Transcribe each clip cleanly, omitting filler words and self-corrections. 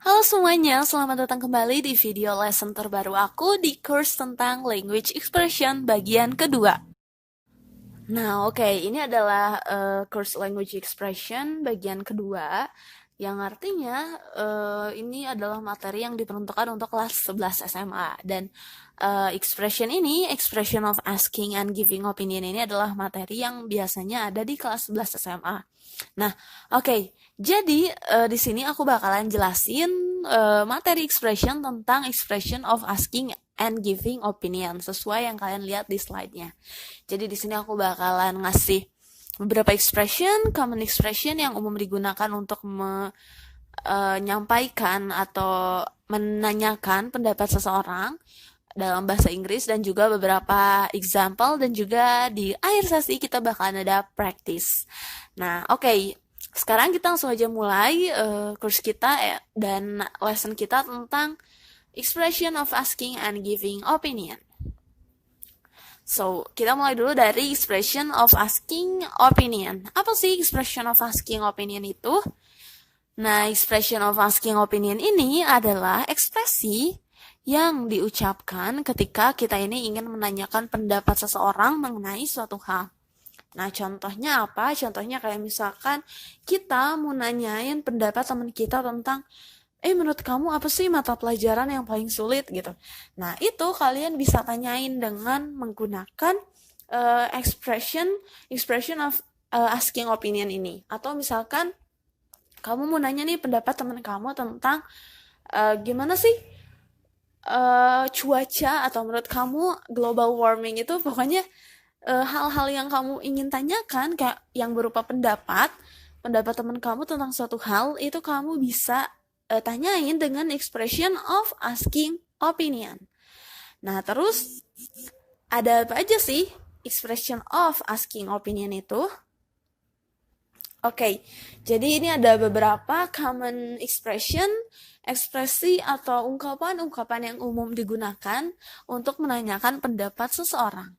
Halo semuanya, selamat datang kembali di video lesson terbaru aku di course tentang Language Expression bagian kedua. Nah, oke, ini adalah course Language Expression bagian kedua, yang artinya ini adalah materi yang diperuntukkan untuk kelas 11 SMA. Dan expression ini, expression of asking and giving opinion ini adalah materi yang biasanya ada di kelas 11 SMA. Nah, oke, jadi di sini aku bakalan jelasin materi expression tentang expression of asking and giving opinion sesuai yang kalian lihat di slide-nya. Jadi di sini aku bakalan ngasih beberapa expression, common expression yang umum digunakan untuk menyampaikan atau menanyakan pendapat seseorang dalam bahasa Inggris, dan juga beberapa example, dan juga di akhir sesi kita bakalan ada practice. Nah, oke. Sekarang kita langsung aja mulai course kita dan lesson kita tentang expression of asking and giving opinion. So, kita mulai dulu dari expression of asking opinion. Apa sih expression of asking opinion itu? Nah, expression of asking opinion ini adalah ekspresi yang diucapkan ketika kita ini ingin menanyakan pendapat seseorang mengenai suatu hal. Nah, contohnya apa? Contohnya kayak misalkan kita mau nanyain pendapat teman kita tentang menurut kamu apa sih mata pelajaran yang paling sulit gitu. Nah, itu kalian bisa tanyain dengan menggunakan expression of asking opinion ini. Atau misalkan kamu mau nanya nih pendapat teman kamu tentang gimana sih cuaca, atau menurut kamu global warming itu, pokoknya hal-hal yang kamu ingin tanyakan kayak yang berupa pendapat teman kamu tentang suatu hal, itu kamu bisa tanyain dengan expression of asking opinion. Nah, terus ada apa aja sih expression of asking opinion itu? Oke, jadi ini ada beberapa common expression, ekspresi atau ungkapan-ungkapan yang umum digunakan untuk menanyakan pendapat seseorang.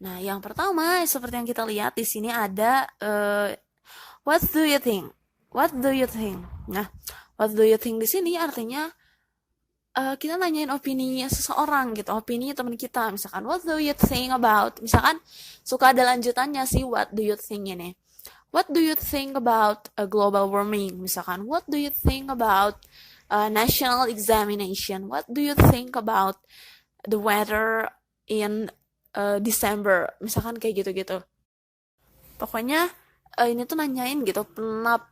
Nah, yang pertama seperti yang kita lihat di sini ada what do you think? What do you think? Nah, what do you think di sini artinya kita nanyain opini seseorang gitu, opini teman kita. Misalkan what do you think about? Misalkan suka ada lanjutannya sih what do you think ini. What do you think about global warming? Misalkan, what do you think about national examination? What do you think about the weather in December? Misalkan kayak gitu-gitu. Pokoknya ini tuh nanyain gitu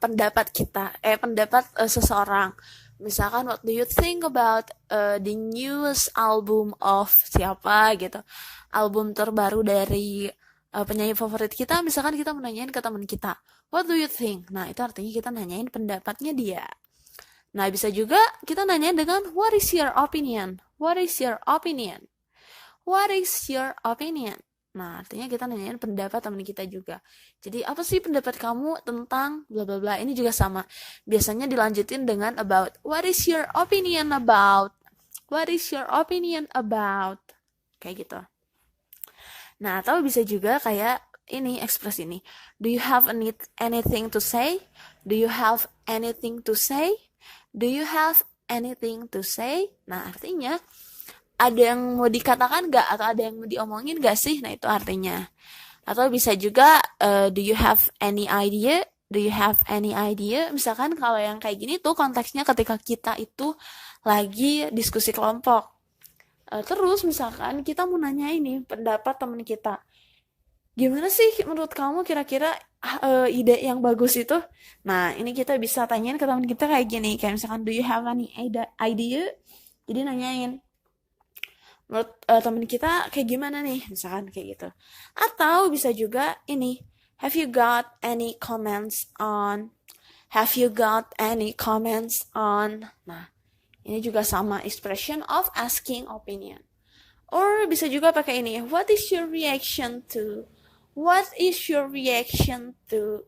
pendapat kita, pendapat seseorang. Misalkan, what do you think about the newest album of siapa gitu? Album terbaru dari penyanyi favorit kita. Misalkan kita menanyain ke teman kita, what do you think? Nah, itu artinya kita nanyain pendapatnya dia. Nah, bisa juga kita nanyain dengan what is your opinion? What is your opinion? What is your opinion? Nah, artinya kita nanyain pendapat teman kita juga. Jadi, apa sih pendapat kamu tentang bla bla bla? Ini juga sama. Biasanya dilanjutin dengan about. What is your opinion about? What is your opinion about? Kayak gitu. Nah, atau bisa juga kayak ini, ekspresi ini. Do you have anything to say? Do you have anything to say? Do you have anything to say? Nah, artinya ada yang mau dikatakan nggak? Atau ada yang mau diomongin nggak sih? Nah, itu artinya. Atau bisa juga, do you have any idea? Do you have any idea? Misalkan kalau yang kayak gini tuh konteksnya ketika kita itu lagi diskusi kelompok. Terus misalkan kita mau nanya ini pendapat teman kita, gimana sih menurut kamu kira-kira ide yang bagus itu? Nah, ini kita bisa tanyain ke teman kita kayak gini, kayak misalkan do you have any idea? Jadi nanyain menurut teman kita kayak gimana nih, misalkan kayak gitu. Atau bisa juga ini, have you got any comments on? Have you got any comments on? Nah, ini juga sama, expression of asking opinion. Or bisa juga pakai ini, what is your reaction to? What is your reaction to?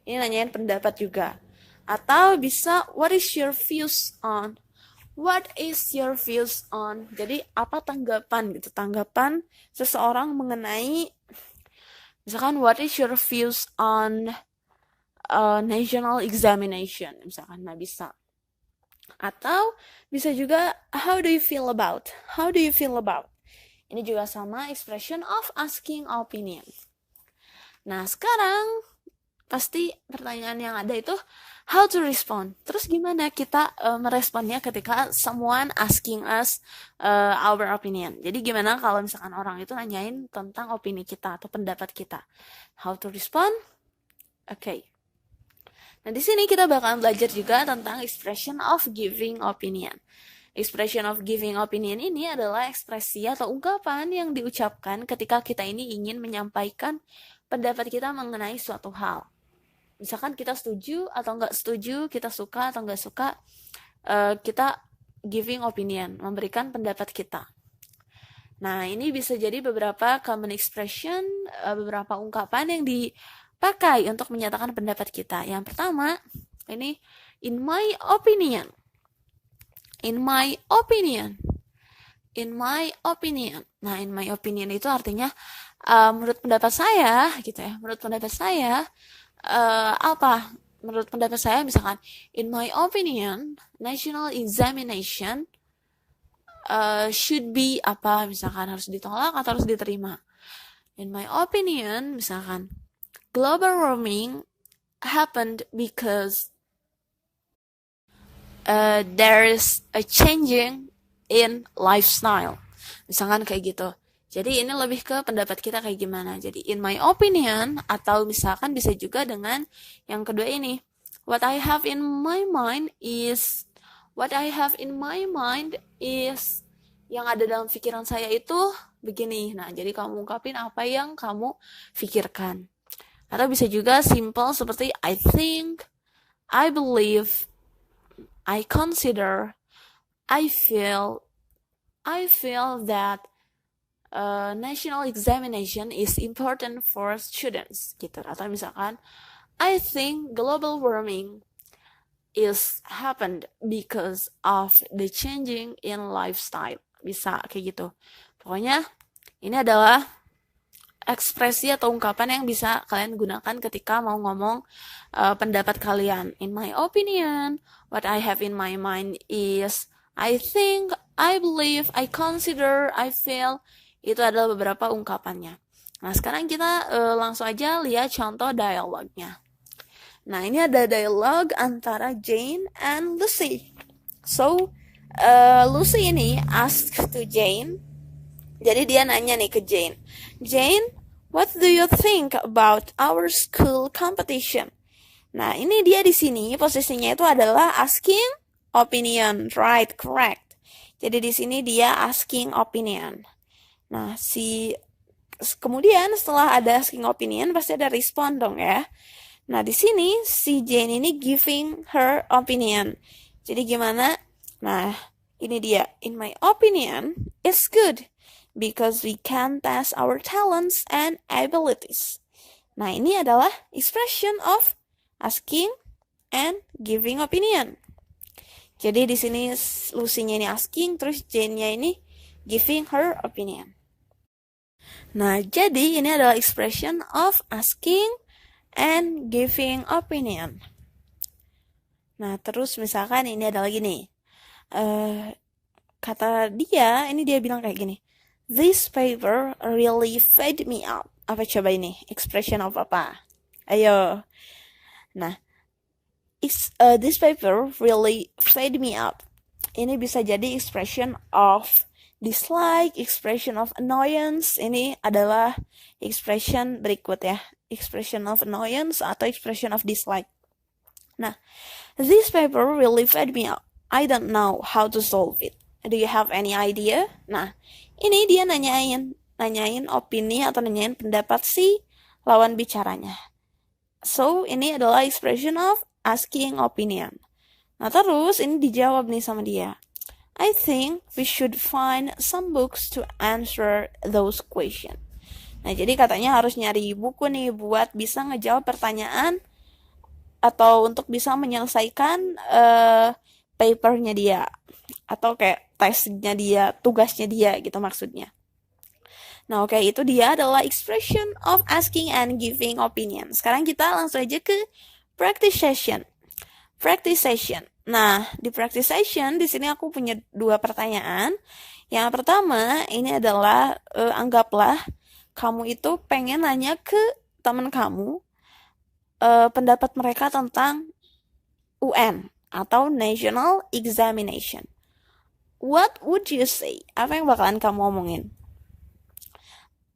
Ini nanyain pendapat juga. Atau bisa, what is your views on? What is your views on? Jadi apa tanggapan gitu, tanggapan seseorang mengenai, misalkan what is your views on national examination, misalkan. Nah, bisa. Atau bisa juga how do you feel about? How do you feel about? Ini juga sama expression of asking opinion. Nah, sekarang pasti pertanyaan yang ada itu how to respond. Terus gimana kita meresponnya ketika someone asking us our opinion. Jadi gimana kalau misalkan orang itu nanyain tentang opini kita atau pendapat kita. How to respond? Oke. Nah, di sini kita bakalan belajar juga tentang expression of giving opinion. Expression of giving opinion ini adalah ekspresi atau ungkapan yang diucapkan ketika kita ini ingin menyampaikan pendapat kita mengenai suatu hal. Misalkan kita setuju atau nggak setuju, kita suka atau nggak suka, kita giving opinion, memberikan pendapat kita. Nah, ini bisa jadi beberapa common expression, beberapa ungkapan yang dipakai untuk menyatakan pendapat kita. Yang pertama, ini in my opinion. In my opinion. In my opinion. Nah, in my opinion itu artinya menurut pendapat saya, gitu ya. Menurut pendapat saya, apa? Menurut pendapat saya, misalkan, in my opinion, national examination should be apa? Misalkan harus ditolak atau harus diterima. In my opinion, misalkan, global warming happened because there is a changing in lifestyle. Misalkan kayak gitu. Jadi ini lebih ke pendapat kita kayak gimana. Jadi in my opinion, atau misalkan bisa juga dengan yang kedua ini. What I have in my mind is yang ada dalam pikiran saya itu begini. Nah, jadi kamu ungkapin apa yang kamu pikirkan. Atau bisa juga simple seperti I think, I believe, I consider, I feel that national examination is important for students, gitu. Atau misalkan, I think global warming is happened because of the changing in lifestyle. Bisa kayak gitu. Pokoknya ini adalah ekspresi atau ungkapan yang bisa kalian gunakan ketika mau ngomong pendapat kalian. In my opinion, what I have in my mind is I think, I believe, I consider, I feel. Itu adalah beberapa ungkapannya. Nah, sekarang kita langsung aja lihat contoh dialognya. Nah, ini ada dialog antara Jane and Lucy. So, Lucy ini ask to Jane. Jadi dia nanya nih ke Jane. Jane, what do you think about our school competition? Nah, ini dia di sini posisinya itu adalah asking opinion, right? Correct. Jadi di sini dia asking opinion. Nah, kemudian setelah ada asking opinion pasti ada respond dong ya. Nah, di sini si Jane ini giving her opinion. Jadi gimana? Nah, ini dia. In my opinion, it's good because we can test our talents and abilities. Nah, ini adalah expression of asking and giving opinion. Jadi di sini Lucy-nya ini asking, terus Jane-nya ini giving her opinion. Nah, jadi ini adalah expression of asking and giving opinion. Nah, terus misalkan ini ada lagi nih. Kata dia, ini dia bilang kayak gini. This paper really fed me up. Apa coba ini? Expression of apa? Ayo. Nah, this paper really fed me up. Ini bisa jadi expression of dislike, expression of annoyance. Ini adalah expression berikut ya. Expression of annoyance atau expression of dislike. Nah, this paper really fed me up. I don't know how to solve it. Do you have any idea? Nah, ini dia nanyain opini atau nanyain pendapat si lawan bicaranya. So, ini adalah expression of asking opinion. Nah, terus ini dijawab nih sama dia. I think we should find some books to answer those questions. Nah, jadi katanya harus nyari buku nih buat bisa ngejawab pertanyaan atau untuk bisa menyelesaikan papernya dia atau kayak tesnya dia, tugasnya dia gitu maksudnya. Nah, oke, itu dia adalah expression of asking and giving opinion. Sekarang kita langsung aja ke practice session. Practice session. Nah, di practice session di sini aku punya 2 pertanyaan. Yang pertama, ini adalah anggaplah kamu itu pengen nanya ke teman kamu pendapat mereka tentang UN atau National Examination. What would you say? Apa yang bakalan kamu omongin?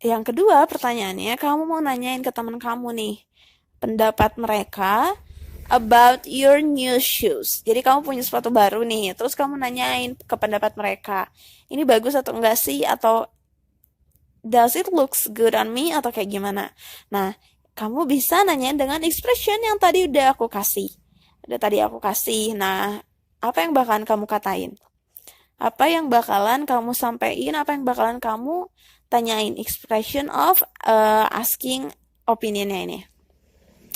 Yang kedua pertanyaannya, kamu mau nanyain ke teman kamu nih, pendapat mereka about your new shoes. Jadi kamu punya sepatu baru nih, terus kamu nanyain ke pendapat mereka, ini bagus atau enggak sih, atau does it looks good on me, atau kayak gimana. Nah, kamu bisa nanyain dengan expression yang tadi udah aku kasih. Nah, apa yang bakalan kamu katain? Apa yang bakalan kamu sampaikan? Apa yang bakalan kamu tanyain? Expression of asking opinionnya ini.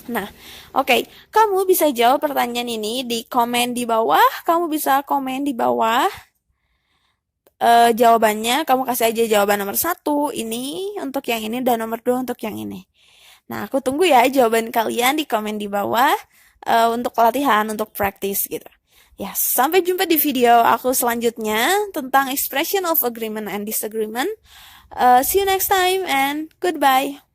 Nah, oke. Kamu bisa jawab pertanyaan ini di komen di bawah. Kamu bisa komen di bawah jawabannya. Kamu kasih aja jawaban nomor 1 ini untuk yang ini dan nomor 2 untuk yang ini. Nah, aku tunggu ya jawaban kalian di komen di bawah untuk latihan, untuk practice gitu. Ya, sampai jumpa di video aku selanjutnya tentang expression of agreement and disagreement. See you next time and goodbye.